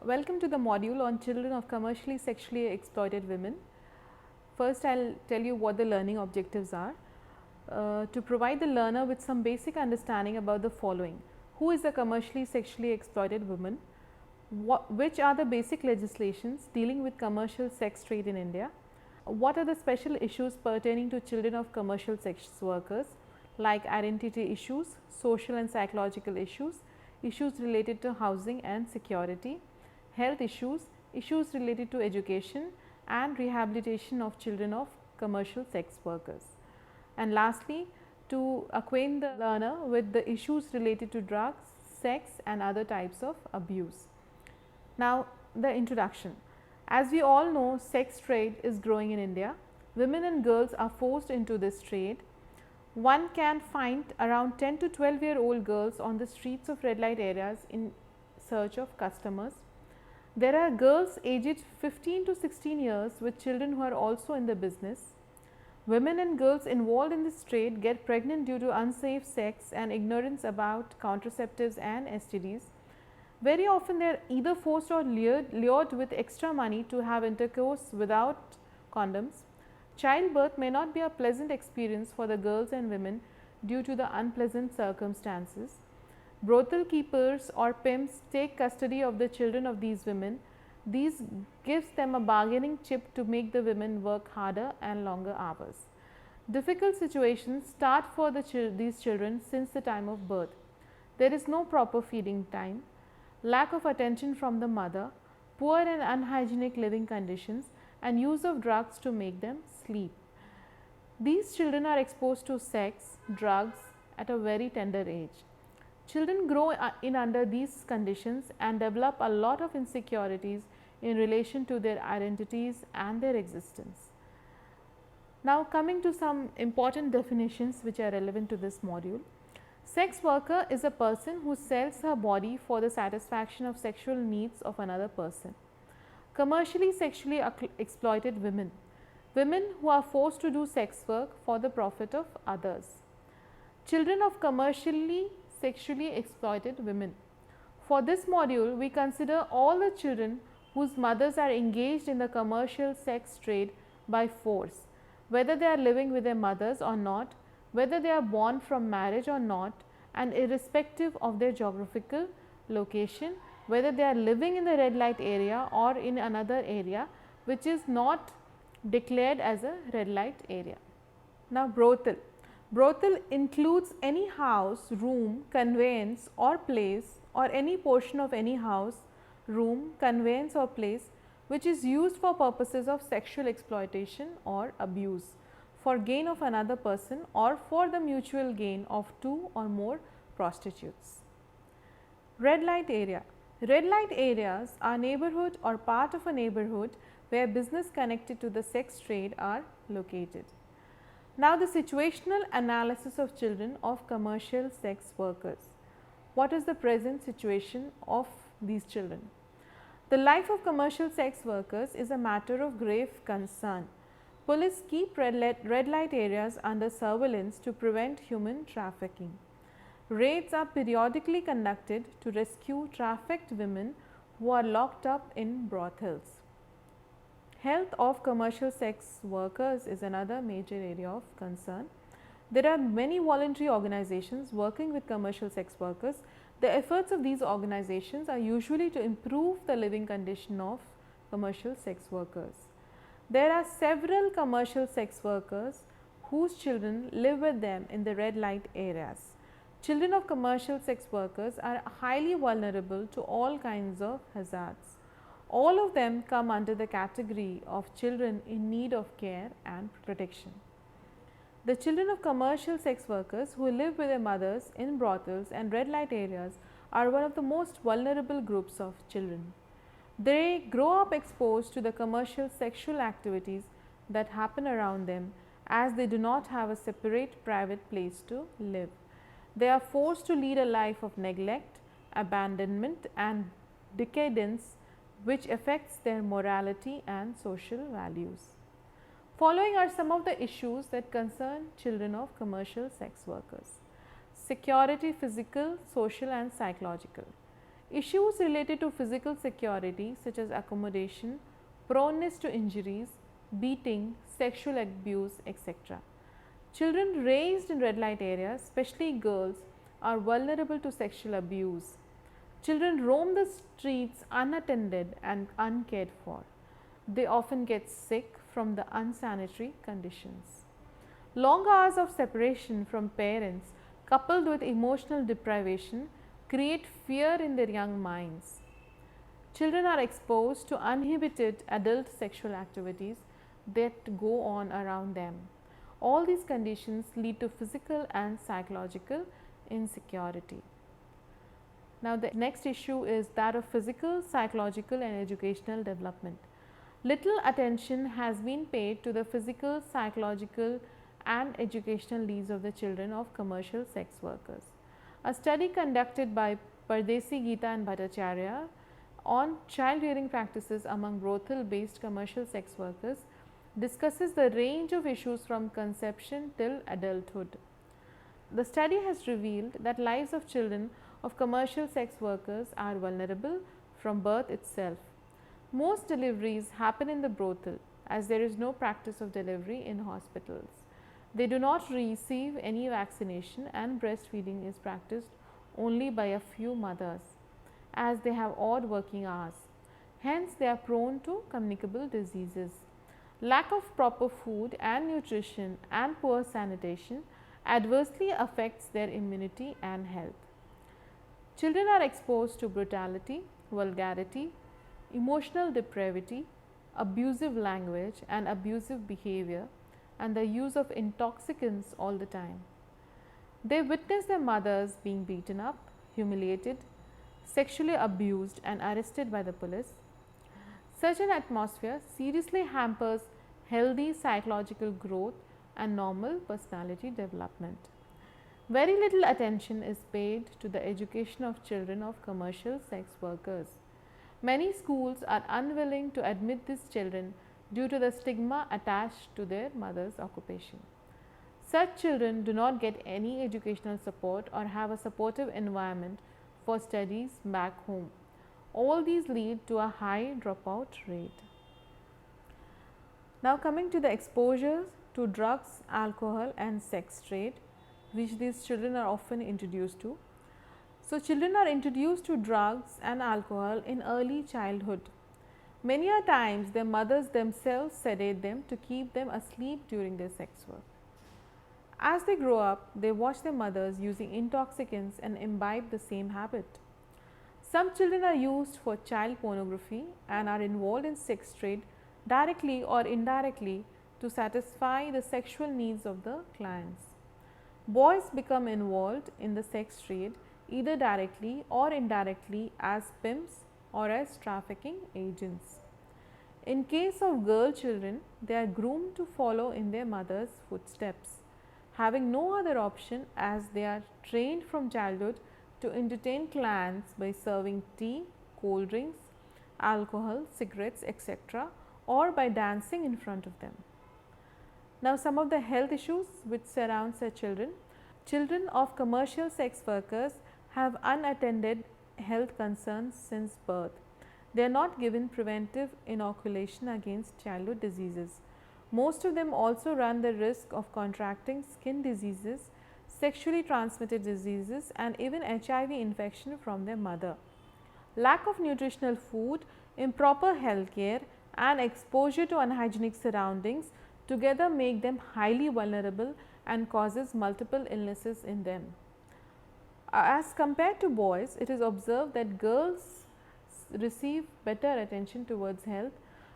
Welcome to the module on children of commercially sexually exploited women. First, I will tell you what the learning objectives are. To provide the learner with some basic understanding about the following: who is a commercially sexually exploited woman, which are the basic legislations dealing with commercial sex trade in India, what are the special issues pertaining to children of commercial sex workers like identity issues, social and psychological issues, issues related to housing and security, health issues, issues related to education and rehabilitation of children of commercial sex workers. And lastly, to acquaint the learner with the issues related to drugs, sex and other types of abuse. Now, the introduction. As we all know, sex trade is growing in India. Women and girls are forced into this trade. One can find around 10 to 12-year-old girls on the streets of red light areas in search of customers. There are girls aged 15 to 16 years with children who are also in the business. Women and girls involved in this trade get pregnant due to unsafe sex and ignorance about contraceptives and STDs. Very often they are either forced or lured with extra money to have intercourse without condoms. Childbirth may not be a pleasant experience for the girls and women due to the unpleasant circumstances. Brothel keepers or pimps take custody of the children of these women. This gives them a bargaining chip to make the women work harder and longer hours. Difficult situations start for these children since the time of birth. There is no proper feeding time, lack of attention from the mother, poor and unhygienic living conditions, and use of drugs to make them sleep. These children are exposed to sex, drugs at a very tender age. Children grow in under these conditions and develop a lot of insecurities in relation to their identities and their existence. Now, coming to some important definitions which are relevant to this module. Sex worker is a person who sells her body for the satisfaction of sexual needs of another person. Commercially sexually exploited women, women who are forced to do sex work for the profit of others. Children of commercially sexually exploited women. For this module, we consider all the children whose mothers are engaged in the commercial sex trade by force, whether they are living with their mothers or not, whether they are born from marriage or not, and irrespective of their geographical location, whether they are living in the red light area or in another area which is not declared as a red light area. Now, brothel. Brothel includes any house, room, conveyance or place or any portion of any house, room, conveyance or place which is used for purposes of sexual exploitation or abuse for gain of another person or for the mutual gain of two or more prostitutes. Red light area. Red light areas are neighborhood or part of a neighborhood where business connected to the sex trade are located. Now, the situational analysis of children of commercial sex workers. What is the present situation of these children? The life of commercial sex workers is a matter of grave concern. Police keep red light areas under surveillance to prevent human trafficking. Raids are periodically conducted to rescue trafficked women who are locked up in brothels. Health of commercial sex workers is another major area of concern. There are many voluntary organizations working with commercial sex workers. The efforts of these organizations are usually to improve the living condition of commercial sex workers. There are several commercial sex workers whose children live with them in the red light areas. Children of commercial sex workers are highly vulnerable to all kinds of hazards. All of them come under the category of children in need of care and protection. The children of commercial sex workers who live with their mothers in brothels and red light areas are one of the most vulnerable groups of children. They grow up exposed to the commercial sexual activities that happen around them as they do not have a separate private place to live. They are forced to lead a life of neglect, abandonment and decadence which affects their morality and social values. Following are some of the issues that concern children of commercial sex workers. Security, physical, social and psychological. Issues related to physical security such as accommodation, proneness to injuries, beating, sexual abuse, etc. Children raised in red light areas, especially girls, are vulnerable to sexual abuse. Children roam the streets unattended and uncared for. They often get sick from the unsanitary conditions. Long hours of separation from parents, coupled with emotional deprivation, create fear in their young minds. Children are exposed to uninhibited adult sexual activities that go on around them. All these conditions lead to physical and psychological insecurity. Now, the next issue is that of physical, psychological and educational development. Little attention has been paid to the physical, psychological and educational needs of the children of commercial sex workers. A study conducted by Pardesi, Geeta and Bhattacharya on child rearing practices among brothel based commercial sex workers discusses the range of issues from conception till adulthood. The study has revealed that lives of children of commercial sex workers are vulnerable from birth itself. Most deliveries happen in the brothel as there is no practice of delivery in hospitals. They do not receive any vaccination and breastfeeding is practiced only by a few mothers as they have odd working hours. Hence, they are prone to communicable diseases. Lack of proper food and nutrition and poor sanitation adversely affects their immunity and health. Children are exposed to brutality, vulgarity, emotional depravity, abusive language and abusive behavior and the use of intoxicants all the time. They witness their mothers being beaten up, humiliated, sexually abused and arrested by the police. Such an atmosphere seriously hampers healthy psychological growth and normal personality development. Very little attention is paid to the education of children of commercial sex workers. Many schools are unwilling to admit these children due to the stigma attached to their mother's occupation. Such children do not get any educational support or have a supportive environment for studies back home. All these lead to a high dropout rate. Now, coming to the exposure to drugs, alcohol and sex trade which these children are often introduced to. So, children are introduced to drugs and alcohol in early childhood. Many a times their mothers themselves sedate them to keep them asleep during their sex work. As they grow up, they watch their mothers using intoxicants and imbibe the same habit. Some children are used for child pornography and are involved in sex trade directly or indirectly to satisfy the sexual needs of the clients. Boys become involved in the sex trade either directly or indirectly as pimps or as trafficking agents. In case of girl children, they are groomed to follow in their mother's footsteps, having no other option as they are trained from childhood to entertain clients by serving tea, cold drinks, alcohol, cigarettes, etc., or by dancing in front of them. Now, some of the health issues which surround such children. Children of commercial sex workers have unattended health concerns since birth. They are not given preventive inoculation against childhood diseases. Most of them also run the risk of contracting skin diseases, sexually transmitted diseases and even HIV infection from their mother. Lack of nutritional food, improper health care and exposure to unhygienic surroundings together make them highly vulnerable and causes multiple illnesses in them. As compared to boys, it is observed that girls receive better attention towards health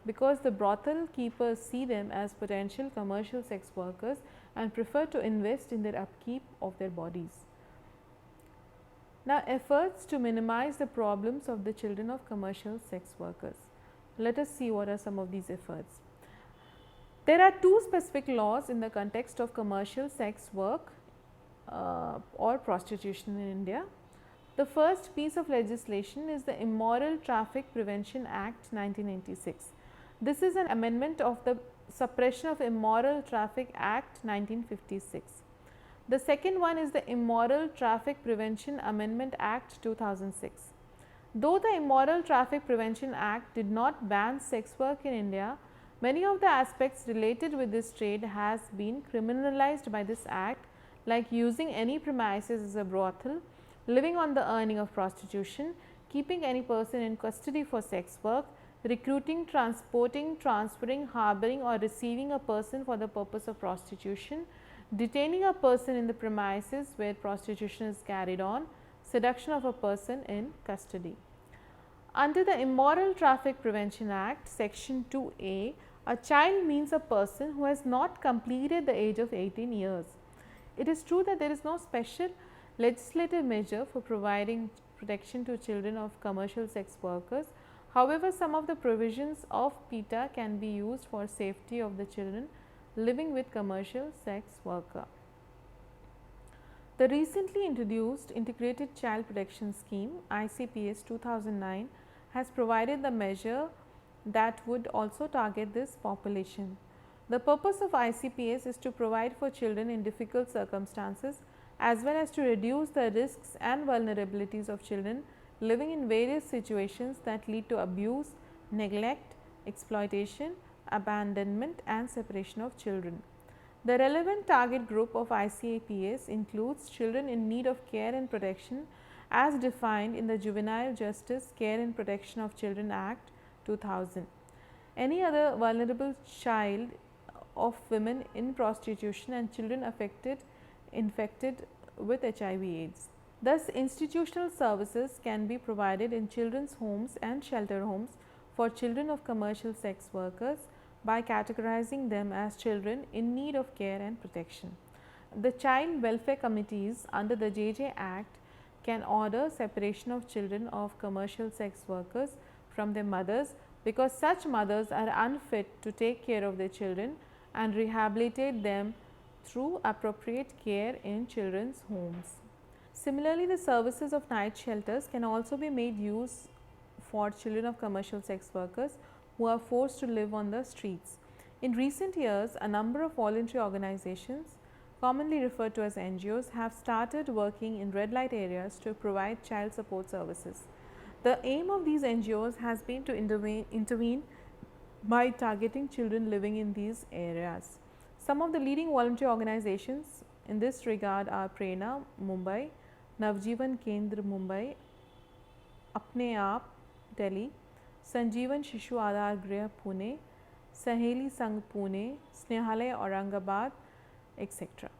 because the brothel keepers see them as potential commercial sex workers and prefer to invest in their upkeep of their bodies. Now, efforts to minimize the problems of the children of commercial sex workers. Let us see what are some of these efforts. There are two specific laws in the context of commercial sex work or prostitution in India. The first piece of legislation is the Immoral Traffic Prevention Act 1996. This is an amendment of the Suppression of Immoral Traffic Act 1956. The second one is the Immoral Traffic Prevention Amendment Act 2006. Though the Immoral Traffic Prevention Act did not ban sex work in India, many of the aspects related with this trade has been criminalized by this act, like using any premises as a brothel, living on the earning of prostitution, keeping any person in custody for sex work, recruiting, transporting, transferring, harboring or receiving a person for the purpose of prostitution, detaining a person in the premises where prostitution is carried on, seduction of a person in custody. Under the Immoral Traffic Prevention Act, Section 2A, a child means a person who has not completed the age of 18 years. It is true that there is no special legislative measure for providing protection to children of commercial sex workers. However, some of the provisions of PETA can be used for safety of the children living with commercial sex worker. The recently introduced Integrated Child Protection Scheme ICPS 2009 has provided the measure that would also target this population. The purpose of ICPS is to provide for children in difficult circumstances as well as to reduce the risks and vulnerabilities of children living in various situations that lead to abuse, neglect, exploitation, abandonment and separation of children. The relevant target group of ICPS includes children in need of care and protection as defined in the Juvenile Justice Care and Protection of Children Act 2000. Any other vulnerable child of women in prostitution and children infected with HIV/AIDS. Thus, institutional services can be provided in children's homes and shelter homes for children of commercial sex workers by categorizing them as children in need of care and protection. The child welfare committees under the JJ Act can order separation of children of commercial sex workers from their mothers because such mothers are unfit to take care of their children and rehabilitate them through appropriate care in children's homes. Similarly, the services of night shelters can also be made use for children of commercial sex workers who are forced to live on the streets. In recent years, a number of voluntary organizations, commonly referred to as NGOs, have started working in red light areas to provide child support services. The aim of these NGOs has been to intervene by targeting children living in these areas. Some of the leading voluntary organizations in this regard are Prerna, Mumbai, Navjeevan Kendra, Mumbai, Apne Aap, Delhi, Sanjeevan Shishu Aadhar Grih, Pune, Saheli Sangh, Pune, Snehalaya, Aurangabad, etc.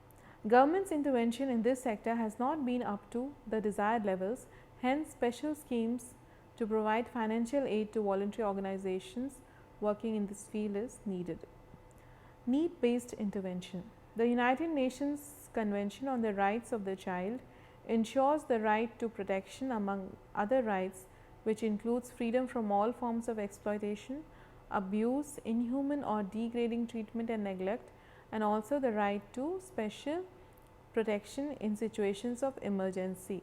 Government's intervention in this sector has not been up to the desired levels, hence special schemes to provide financial aid to voluntary organizations working in this field is needed. Need-based intervention. The United Nations Convention on the Rights of the Child ensures the right to protection among other rights, which includes freedom from all forms of exploitation, abuse, inhuman or degrading treatment and neglect, and also the right to special protection in situations of emergency.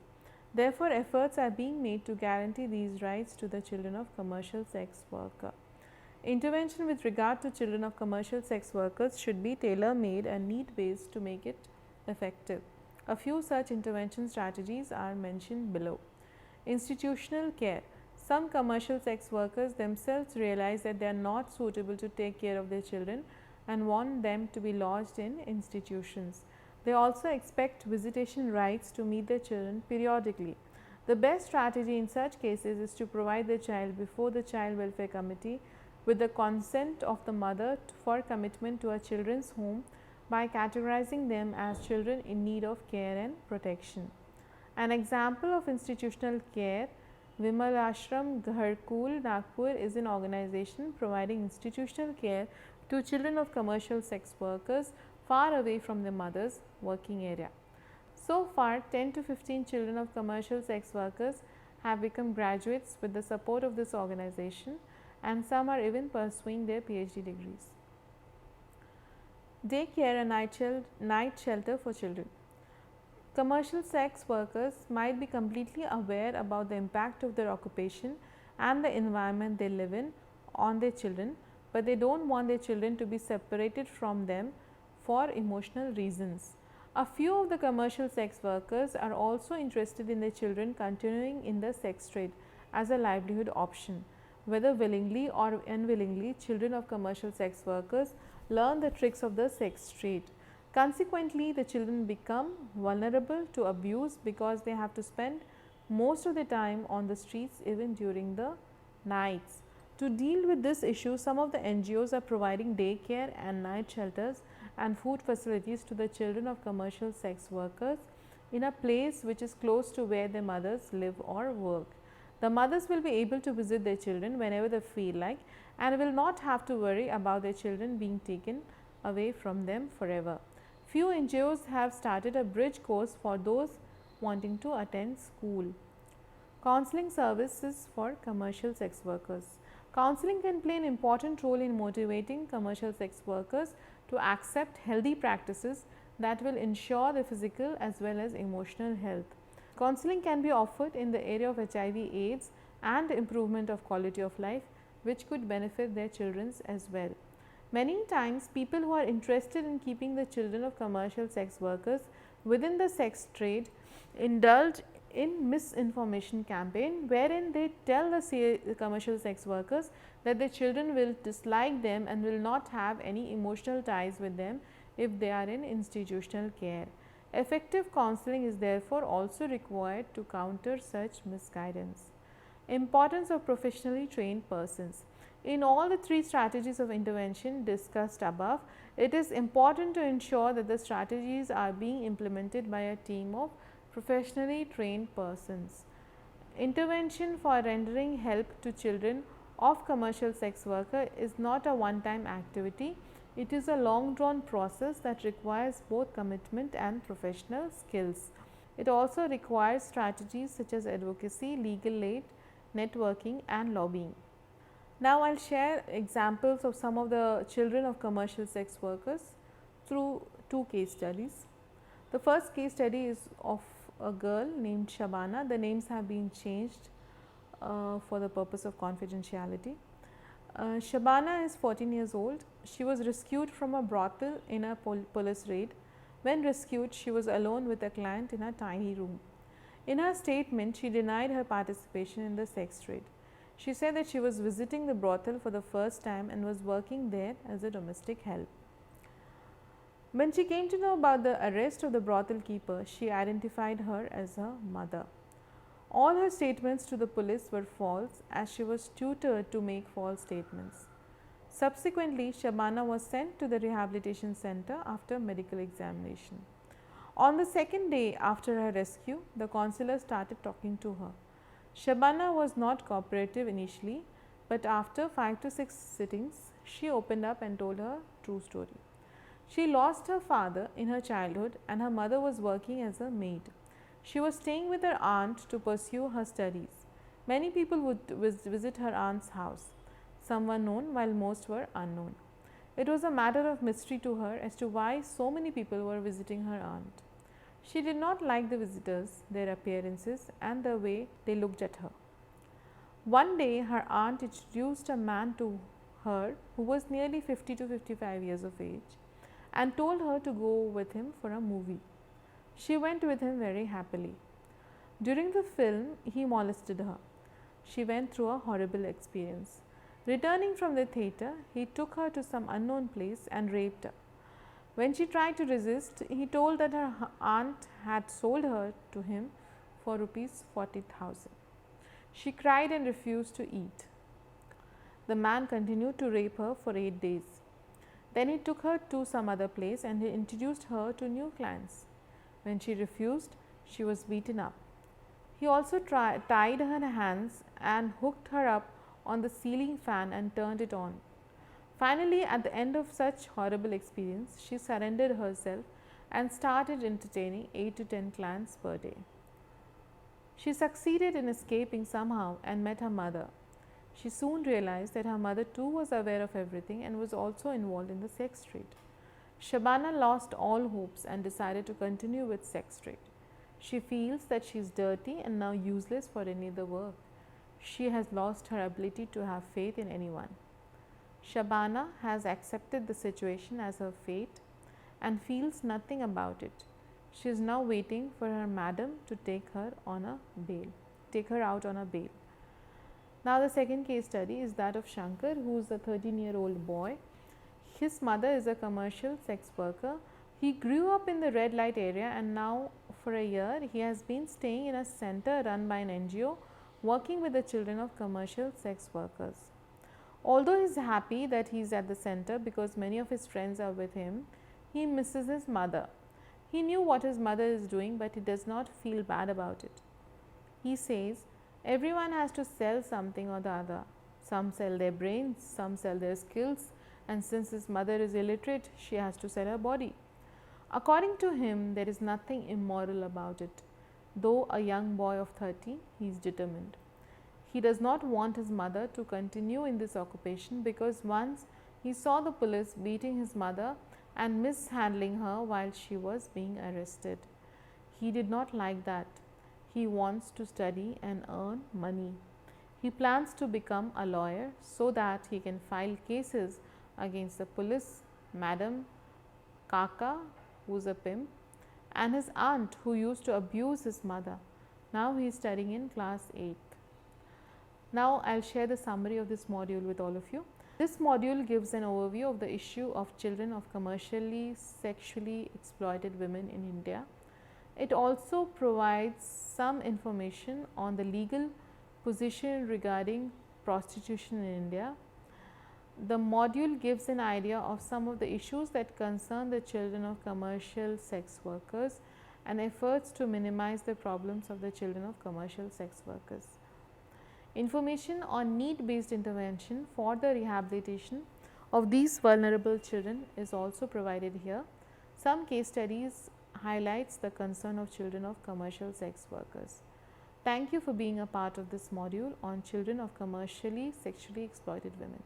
Therefore, efforts are being made to guarantee these rights to the children of commercial sex worker. Intervention with regard to children of commercial sex workers should be tailor-made and need-based to make it effective. A few such intervention strategies are mentioned below. Institutional care. Some commercial sex workers themselves realize that they are not suitable to take care of their children and want them to be lodged in institutions. They also expect visitation rights to meet their children periodically. The best strategy in such cases is to provide the child before the Child Welfare Committee with the consent of the mother for commitment to a children's home by categorizing them as children in need of care and protection. An example of institutional care, Vimal Ashram Gharkul, Nagpur, is an organization providing institutional care to children of commercial sex workers far away from their mother's working area. So far, 10 to 15 children of commercial sex workers have become graduates with the support of this organization, and some are even pursuing their PhD degrees. Daycare and night shelter for children. Commercial sex workers might be completely aware about the impact of their occupation and the environment they live in on their children, but they don't want their children to be separated from them for emotional reasons. A few of the commercial sex workers are also interested in their children continuing in the sex trade, as a livelihood option. Whether willingly or unwillingly, children of commercial sex workers learn the tricks of the sex trade. Consequently, the children become vulnerable to abuse because they have to spend most of the time on the streets even during the nights. To deal with this issue, some of the NGOs are providing daycare and night shelters and food facilities to the children of commercial sex workers in a place which is close to where their mothers live or work. The mothers will be able to visit their children whenever they feel like and will not have to worry about their children being taken away from them forever. Few NGOs have started a bridge course for those wanting to attend school. Counseling services for commercial sex workers. Counseling can play an important role in motivating commercial sex workers to accept healthy practices that will ensure their physical as well as emotional health. Counseling can be offered in the area of HIV/AIDS and improvement of quality of life, which could benefit their children as well. Many times, people who are interested in keeping the children of commercial sex workers within the sex trade indulge in misinformation campaign wherein they tell the commercial sex workers that their children will dislike them and will not have any emotional ties with them if they are in institutional care. Effective counseling is therefore also required to counter such misguidance. Importance of professionally trained persons. In all the three strategies of intervention discussed above, it is important to ensure that the strategies are being implemented by a team of professionally trained persons. Intervention for rendering help to children of commercial sex worker is not a one-time activity. It is a long drawn process that requires both commitment and professional skills. It also requires strategies such as advocacy, legal aid, networking and lobbying. Now, I will share examples of some of the children of commercial sex workers through two case studies. The first case study is of a girl named Shabana. The names have been changed for the purpose of confidentiality. Shabana is 14 years old. She was rescued from a brothel in a police raid. When rescued, she was alone with a client in a tiny room. In her statement, she denied her participation in the sex trade. She said that she was visiting the brothel for the first time and was working there as a domestic help. When she came to know about the arrest of the brothel keeper, she identified her as her mother. All her statements to the police were false as she was tutored to make false statements. Subsequently, Shabana was sent to the rehabilitation center after medical examination. On the second day after her rescue, the counselor started talking to her. Shabana was not cooperative initially, but after 5 to 6 sittings, she opened up and told her true story. She lost her father in her childhood and her mother was working as a maid. She was staying with her aunt to pursue her studies. Many people would visit her aunt's house. Some were known while most were unknown. It was a matter of mystery to her as to why so many people were visiting her aunt. She did not like the visitors, their appearances and the way they looked at her. One day, her aunt introduced a man to her who was nearly 50 to 55 years of age and told her to go with him for a movie. She went with him very happily. During the film, he molested her. She went through a horrible experience. Returning from the theatre, he took her to some unknown place and raped her. When she tried to resist, he told that her aunt had sold her to him for rupees 40,000. She cried and refused to eat. The man continued to rape her for 8 days. Then he took her to some other place and he introduced her to new clients. When she refused, she was beaten up. He also tied her hands and hooked her up on the ceiling fan and turned it on. Finally, at the end of such horrible experience, she surrendered herself and started entertaining 8 to 10 clients per day. She succeeded in escaping somehow and met her mother. She soon realized that her mother too was aware of everything and was also involved in the sex trade. Shabana lost all hopes and decided to continue with sex trade. She feels that she is dirty and now useless for any other work. She has lost her ability to have faith in anyone. Shabana has accepted the situation as her fate and feels nothing about it. She is now waiting for her madam to take her out on a bail. Now, the second case study is that of Shankar, who is a 13-year-old boy. His mother is a commercial sex worker. He grew up in the red light area, and now for a year he has been staying in a center run by an NGO working with the children of commercial sex workers. Although he is happy that he is at the center because many of his friends are with him, he misses his mother. He knew what his mother is doing, but he does not feel bad about it. He says, everyone has to sell something or the other. Some sell their brains, some sell their skills, and since his mother is illiterate, she has to sell her body. According to him, there is nothing immoral about it. Though a young boy of 30, he is determined. He does not want his mother to continue in this occupation because once he saw the police beating his mother and mishandling her while she was being arrested. He did not like that. He wants to study and earn money. He plans to become a lawyer so that he can file cases against the police, Madam Kaka, who is a pimp, and his aunt who used to abuse his mother. Now he is studying in class 8th. Now I will share the summary of this module with all of you. This module gives an overview of the issue of children of commercially sexually exploited women in India. It also provides some information on the legal position regarding prostitution in India. The module gives an idea of some of the issues that concern the children of commercial sex workers and efforts to minimize the problems of the children of commercial sex workers. Information on need-based intervention for the rehabilitation of these vulnerable children is also provided here. Some case studies highlights the concern of children of commercial sex workers. Thank you for being a part of this module on children of commercially sexually exploited women.